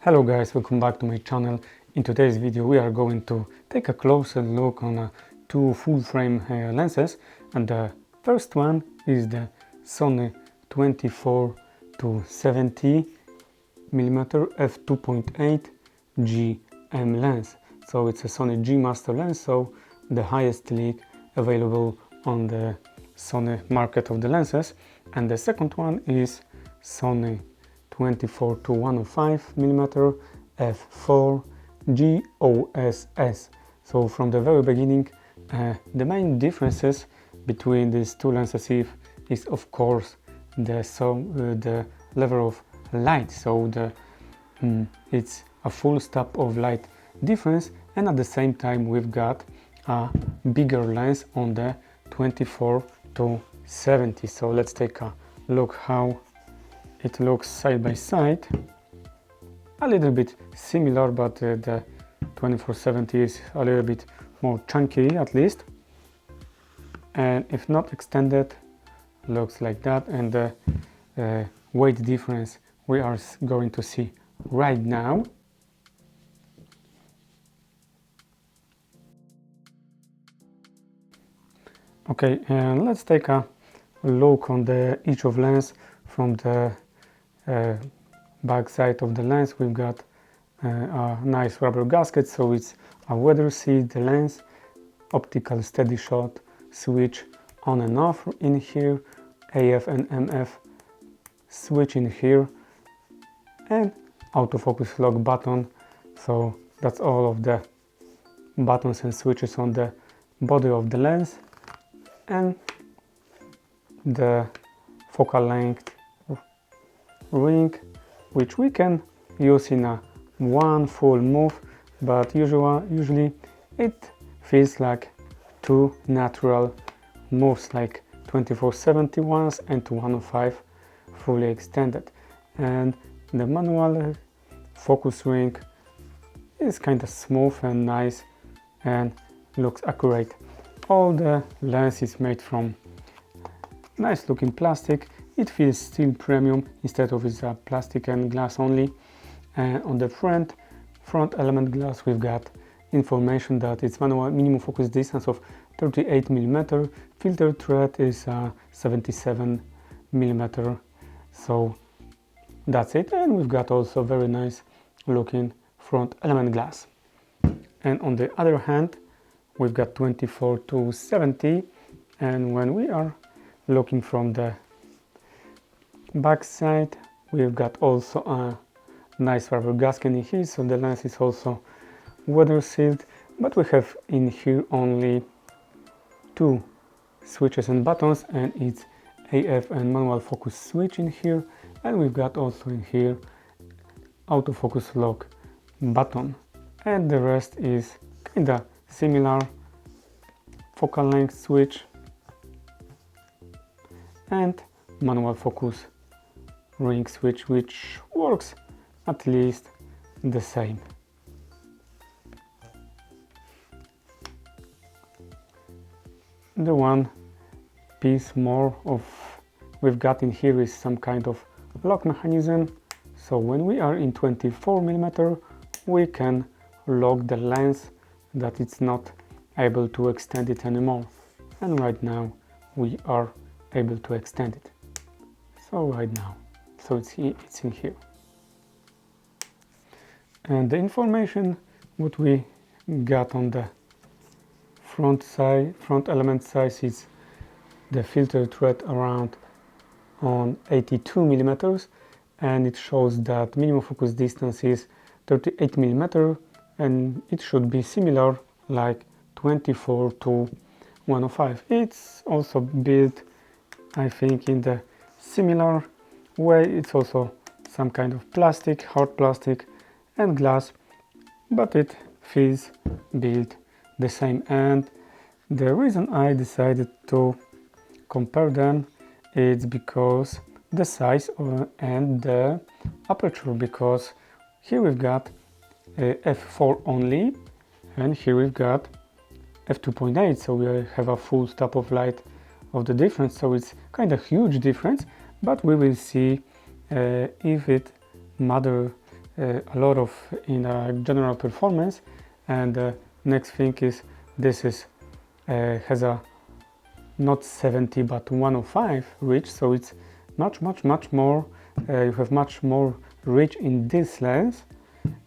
Hello guys, welcome back to my channel. In today's video we are going to take a closer look on two full frame lenses, and the first one is the Sony 24 to 70 mm f2.8 GM lens. So it's a Sony G Master lens, so the highest league available on the Sony market of the lenses. And the second one is Sony 24 to 105 mm f4 G OSS. So from the very beginning, the main differences between these two lenses is of course the level of light. So it's a full stop of light difference, and at the same time we've got a bigger lens on the 24 to 70. So let's take a look how it looks side by side. A little bit similar, but the 2470 is a little bit more chunky at least, and if not extended, looks like that. And the weight difference we are going to see right now. Okay, and let's take a look on each of lens. From the back side of the lens, we've got a nice rubber gasket, so it's a weather sealed lens, optical steady shot switch on and off in here, AF and MF switch in here, and autofocus lock button. So that's all of the buttons and switches on the body of the lens, and the focal length ring, which we can use in a one full move, but usually it feels like two natural moves, like 2470 ones and 105 fully extended. And the manual focus ring is kind of smooth and nice and looks accurate. All the lens is made from nice looking plastic. It feels still premium instead of it's plastic and glass only. And on the front element glass, we've got information that it's manual minimum focus distance of 38 mm, filter thread is 77 mm. So that's it. And we've got also very nice looking front element glass. And on the other hand, we've got 24 to 70, and when we are looking from the back side, we've got also a nice rubber gasket in here, so the lens is also weather sealed, but we have in here only two switches and buttons, and it's AF and manual focus switch in here, and we've got also in here autofocus lock button, and the rest is kinda similar, focal length switch and manual focus ring switch, which works at least the same. The one piece more of we've got in here is some kind of lock mechanism. So when we are in 24 mm, we can lock the lens that it's not able to extend it anymore, and right now we are able to extend it. So right now, so it's in here. And the information what we got on the front element size is the filter thread around on 82 mm, and it shows that minimum focus distance is 38 mm, and it should be similar like 24 to 105. It's also built, I think, in the similar way. It's also some kind of plastic, hard plastic and glass, but it feels built the same. And the reason I decided to compare them is because the size and the aperture, because here we've got f4 only, and here we've got f2.8, so we have a full stop of light of the difference. So it's kind of huge difference, but we will see if it matter a lot of in general performance. And next thing is this is has a not 70 but 105 reach, so it's much more, you have much more reach in this lens.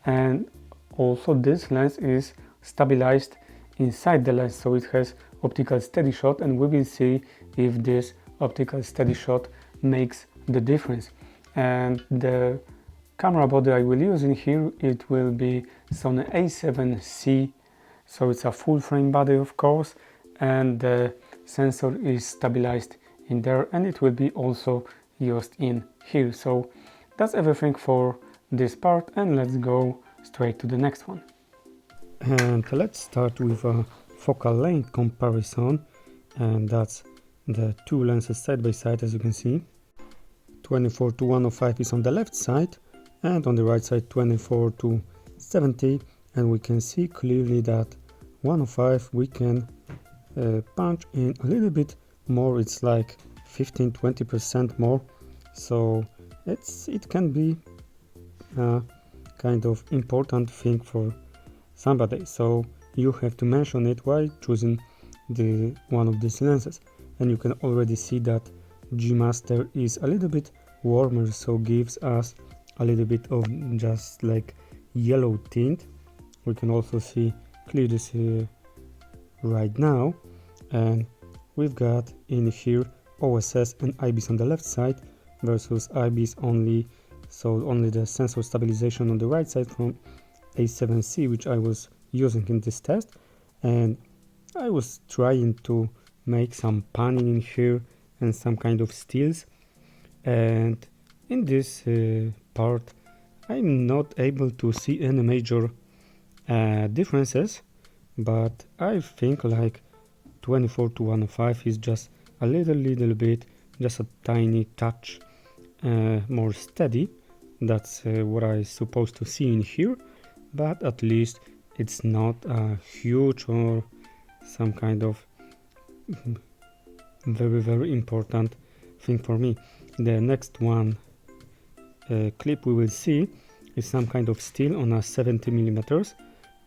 And also this lens is stabilized inside the lens, so it has optical steady shot, and we will see if this optical steady shot makes the difference. And the camera body I will use in here, it will be Sony a7C, so it's a full frame body of course, and the sensor is stabilized in there, and it will be also used in here. So that's everything for this part, and let's go straight to the next one. And let's start with a focal length comparison, and that's the two lenses side by side. As you can see, 24 to 105 is on the left side, and on the right side 24 to 70, and we can see clearly that 105 we can punch in a little bit more. It's like 15-20% more, so it can be a kind of important thing for somebody, so you have to mention it while choosing the one of these lenses. And you can already see that G Master is a little bit warmer, so gives us a little bit of just like yellow tint. We can also see clearly right now, and we've got in here OSS and IBIS on the left side versus IBIS only, so only the sensor stabilization on the right side from A7C, which I was using in this test. And I was trying to make some panning in here and some kind of steals, and in this part I'm not able to see any major differences, but I think like 24 to 105 is just a little bit, just a tiny touch more steady. That's what I'm supposed to see in here, but at least it's not a huge or some kind of very important thing for me. The next one clip we will see is some kind of still on a 70 millimeters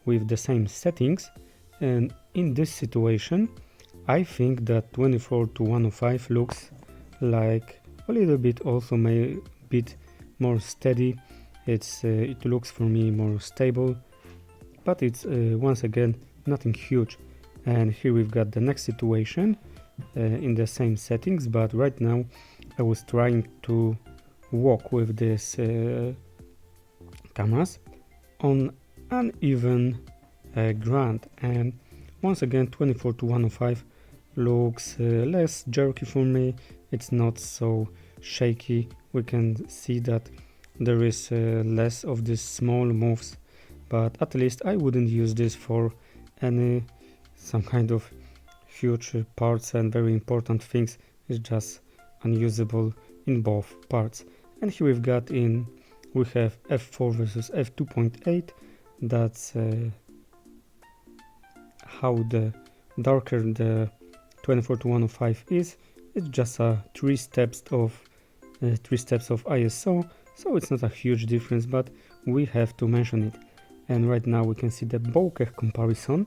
with the same settings, and in this situation I think that 24 to 105 looks like a little bit also a bit more steady. It looks for me more stable, but it's once again nothing huge. And here we've got the next situation in the same settings, but right now I was trying to walk with this cameras on uneven ground, and once again 24 to 105 looks less jerky for me. It's not so shaky. We can see that there is less of these small moves, but at least I wouldn't use this for any some kind of huge parts and very important things. It's just unusable in both parts. And here we have f4 versus f2.8. That's how the darker the 24 to 105 is. It's just three steps of ISO, so it's not a huge difference, but we have to mention it. And right now we can see the bokeh comparison,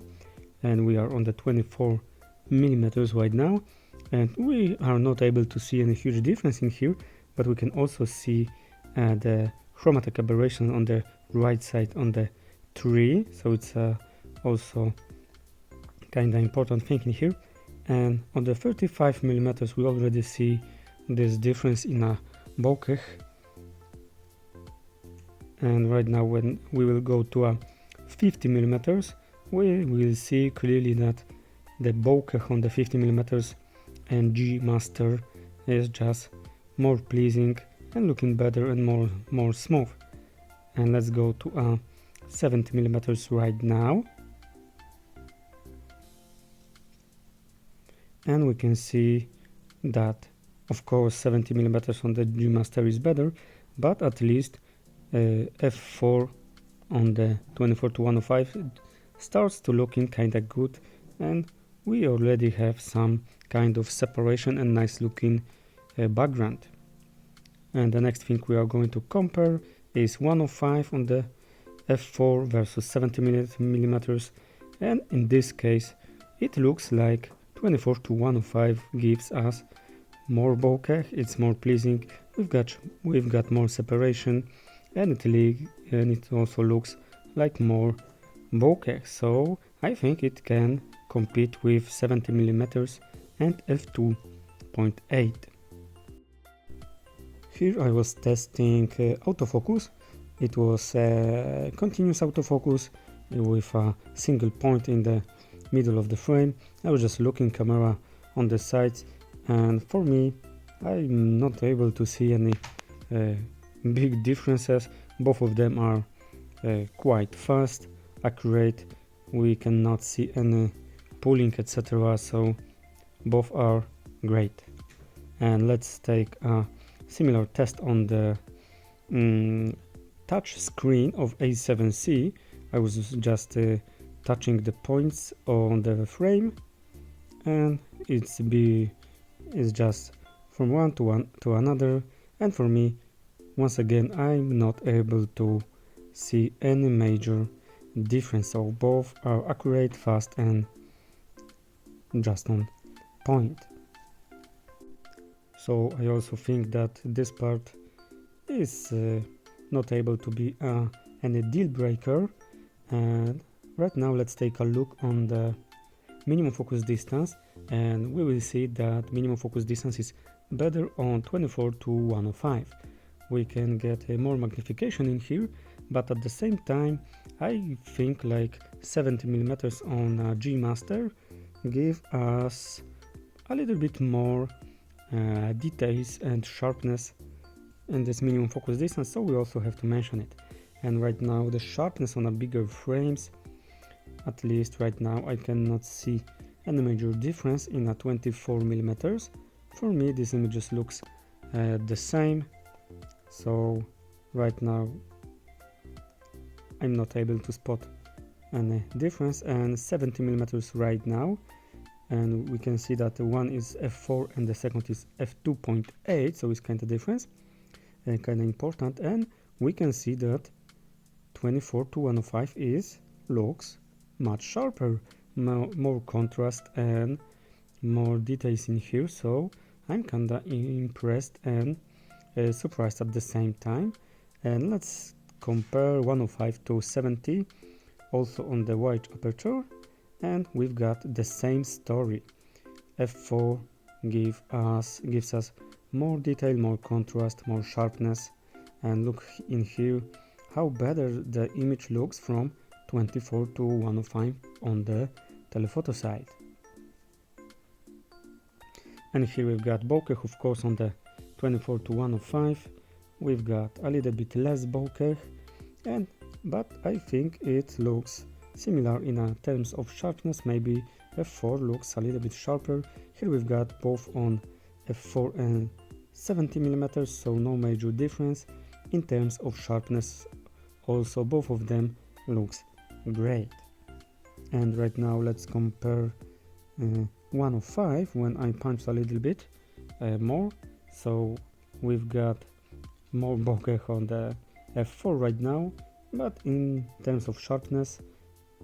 and we are on the 24 millimeters right now, and we are not able to see any huge difference in here, but we can also see the chromatic aberration on the right side on the 3, so it's also kind of important thing in here. And on the 35 millimeters we already see this difference in a bokeh, and right now when we will go to a 50 millimeters we will see clearly that the bokeh on the 50 millimeters and G Master is just more pleasing and looking better and more smooth. And let's go to a 70 millimeters right now, and we can see that of course 70 millimeters on the G Master is better, but at least f4 on the 24 to 105 starts to looking kinda good, and we already have some kind of separation and nice looking background. And the next thing we are going to compare is 105 on the f4 versus 70 millimeters, and in this case it looks like 24 to 105 gives us more bokeh. It's more pleasing. We've got more separation, and it also looks like more bokeh. So I think it can compete with 70 millimeters and f2.8. Here I was testing autofocus. It was continuous autofocus with a single point in the middle of the frame. I was just looking camera on the sides, and for me I'm not able to see any big differences. Both of them are quite fast, accurate. We cannot see any pulling, etc. So both are great. And let's take a similar test on the touch screen of A7C. I was just touching the points on the frame, and it's just from one to another, and for me, once again, I'm not able to see any major difference. So both are accurate, fast, and just on point. So I also think that this part is not able to be any deal breaker. And right now let's take a look on the minimum focus distance, and we will see that minimum focus distance is better on 24 to 105. We can get more magnification in here, but at the same time I think like 70 millimeters on G Master give us a little bit more details and sharpness in this minimum focus distance, so we also have to mention it. And right now the sharpness on a bigger frames, at least right now, I cannot see any major difference in a 24 millimeters. For me this image looks the same, so right now I'm not able to spot any difference. And 70 millimeters right now, and we can see that the one is f4 and the second is f2.8, so it's kind of difference and kind of important. And we can see that 24 to 105 looks much sharper, more contrast and more details in here. So I'm kinda impressed and surprised at the same time. And let's compare 105 to 70 also on the wide aperture, and we've got the same story. f4 gives us more detail, more contrast, more sharpness, and look in here how better the image looks from 24 to 105 on the telephoto side. And here we've got bokeh, of course, on the 24 to 105. We've got a little bit less bokeh, but I think it looks similar in terms of sharpness. Maybe f4 looks a little bit sharper. Here we've got both on f4 and 70 millimeters, so no major difference in terms of sharpness. Also both of them looks great. And right now let's compare 105 when I punch a little bit more. So we've got more bokeh on the f4 right now, but in terms of sharpness,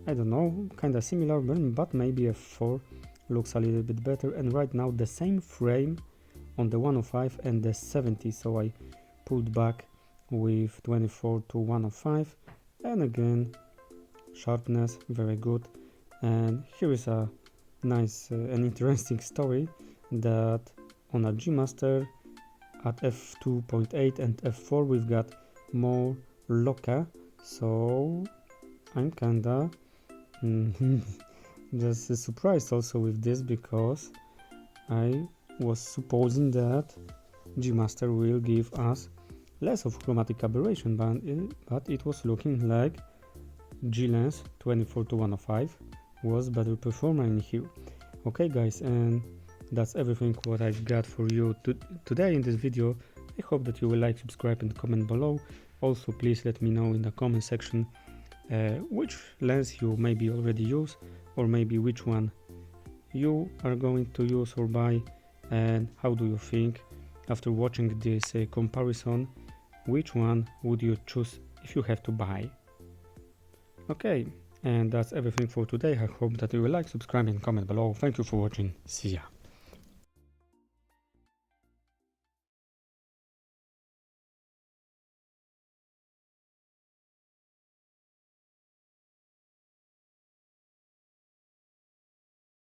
I don't know, kind of similar, but maybe f4 looks a little bit better. And right now the same frame on the 105 and the 70, so I pulled back with 24 to 105, and again sharpness very good. And here is a nice and interesting story that on a G Master at f2.8 and f4 we've got more bokeh, so I'm kinda just surprised also with this, because I was supposing that G Master will give us less of chromatic aberration, but it was looking like G Lens 24 to 105 was better performer in here. Okay guys, and that's everything what I've got for you today in this video. I hope that you will like, subscribe and comment below. Also please let me know in the comment section which lens you maybe already use, or maybe which one you are going to use or buy, and how do you think after watching this comparison which one would you choose if you have to buy. Okay, and that's everything for today. I hope that you will like, subscribe and comment below. Thank you for watching. See ya.